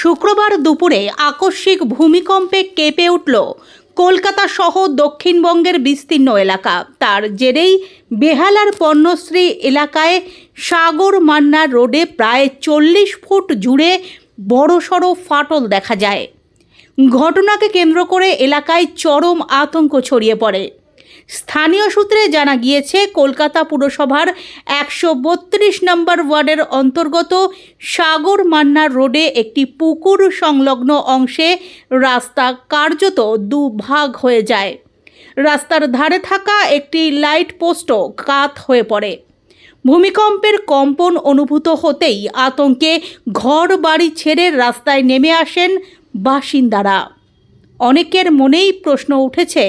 শুক্রবার দুপুরে আকস্মিক ভূমিকম্পে কেঁপে উঠল কলকাতা সহ দক্ষিণবঙ্গের বিস্তীর্ণ এলাকা। তার জেরেই বেহালার পণ্যশ্রী এলাকায় সাগর মান্না রোডে প্রায় 40 ফুট জুড়ে বড়সড় ফাটল দেখা যায়। ঘটনাকে কেন্দ্র করে এলাকায় চরম আতঙ্ক ছড়িয়ে পড়ে। স্থানীয় সূত্রে জানা গিয়েছে, কলকাতা পুরসভার 132 নম্বর ওয়ার্ডের অন্তর্গত সাগর মান্না রোডে একটি পুকুর সংলগ্ন অংশে রাস্তা কার্যত দুভাগ হয়ে যায়। রাস্তার ধারে থাকা একটি লাইট পোস্টও কাত হয়ে পড়ে। ভূমিকম্পের কম্পন অনুভূত হতেই আতঙ্কে ঘর বাড়ি ছেড়ে রাস্তায় নেমে আসেন বাসিন্দারা। অনেকের মনেই প্রশ্ন উঠেছে,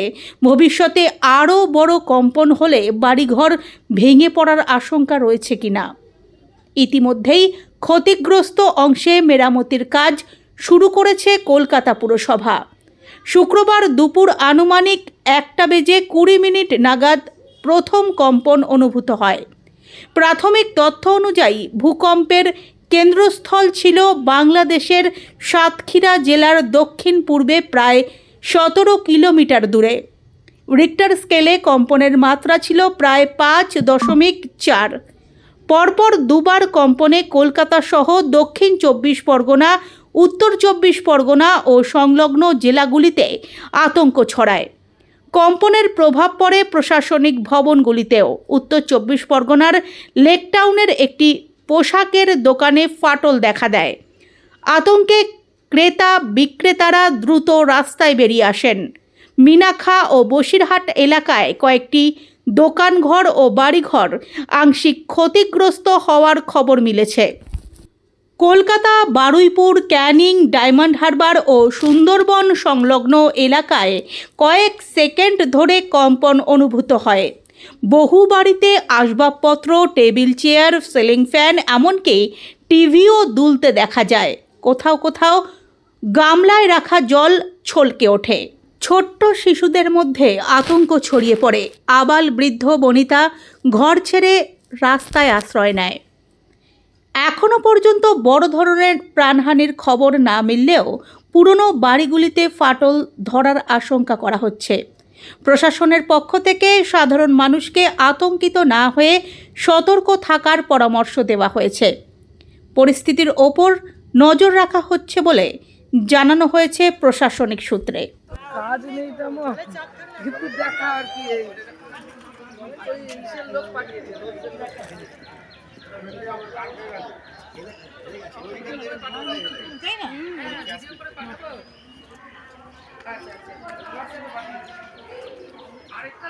ভবিষ্যতে আরও বড় কম্পন হলে বাড়িঘর ভেঙে পড়ার আশঙ্কা রয়েছে কিনা। ইতিমধ্যেই ক্ষতিগ্রস্ত অংশে মেরামতির কাজ শুরু করেছে কলকাতা পুরসভা। শুক্রবার দুপুর আনুমানিক 1:20 নাগাদ প্রথম কম্পন অনুভূত হয়। প্রাথমিক তথ্য অনুযায়ী ভূকম্পের কেন্দ্রস্থল ছিল বাংলাদেশের সাতক্ষীরা জেলার দক্ষিণ পূর্বে প্রায় 17 কিলোমিটার দূরে। রিক্টার স্কেলে কম্পনের মাত্রা ছিল প্রায় 5.4। পরপর দুবার কম্পনে কলকাতা সহ দক্ষিণ 24 পরগনা, উত্তর 24 পরগনা ও সংলগ্ন জেলাগুলিতে আতঙ্ক ছড়ায়। কম্পনের প্রভাব পড়ে প্রশাসনিক ভবনগুলিতেও। উত্তর 24 পরগনার লেকটাউনের একটি পোশাকের দোকানে ফাটল দেখা দেয়। আতঙ্কে ক্রেতা বিক্রেতারা দ্রুত রাস্তায় বেরিয়ে আসেন। মিনাখা ও বসিরহাট এলাকায় কয়েকটি দোকানঘর ও বাড়িঘর আংশিক ক্ষতিগ্রস্ত হওয়ার খবর মিলেছে। কলকাতা বারুইপুর, ক্যানিং, ডায়মন্ড হারবার ও সুন্দরবন সংলগ্ন এলাকায় কয়েক সেকেন্ড ধরে কম্পন অনুভূত হয়। বহু বাড়িতে আসবাবপত্র, টেবিল চেয়ার, সিলিং ফ্যান, এমনকি টিভিও দুলতে দেখা যায়। কোথাও কোথাও গামলায় রাখা জল ছলকে ওঠে। ছোট্ট শিশুদের মধ্যে আতঙ্ক ছড়িয়ে পড়ে। আবাল বৃদ্ধ বনিতা ঘর ছেড়ে রাস্তায় আশ্রয় নেয়। এখনও পর্যন্ত বড় ধরনের প্রাণহানির খবর না মিললেও পুরনো বাড়িগুলিতে ফাটল ধরার আশঙ্কা করা হচ্ছে। প্রশাসনের পক্ষ থেকে সাধারণ মানুষকে আতঙ্কিত না হয়ে সতর্ক থাকার পরামর্শ দেওয়া হয়েছে। পরিস্থিতির ওপর নজর রাখা হচ্ছে বলে জানানো হয়েছে প্রশাসনিক সূত্রে। কাজ নেই তেমন, কিন্তু দেখা আর কি ওই ইসের লোক পাঠিয়েছে। আরেকটা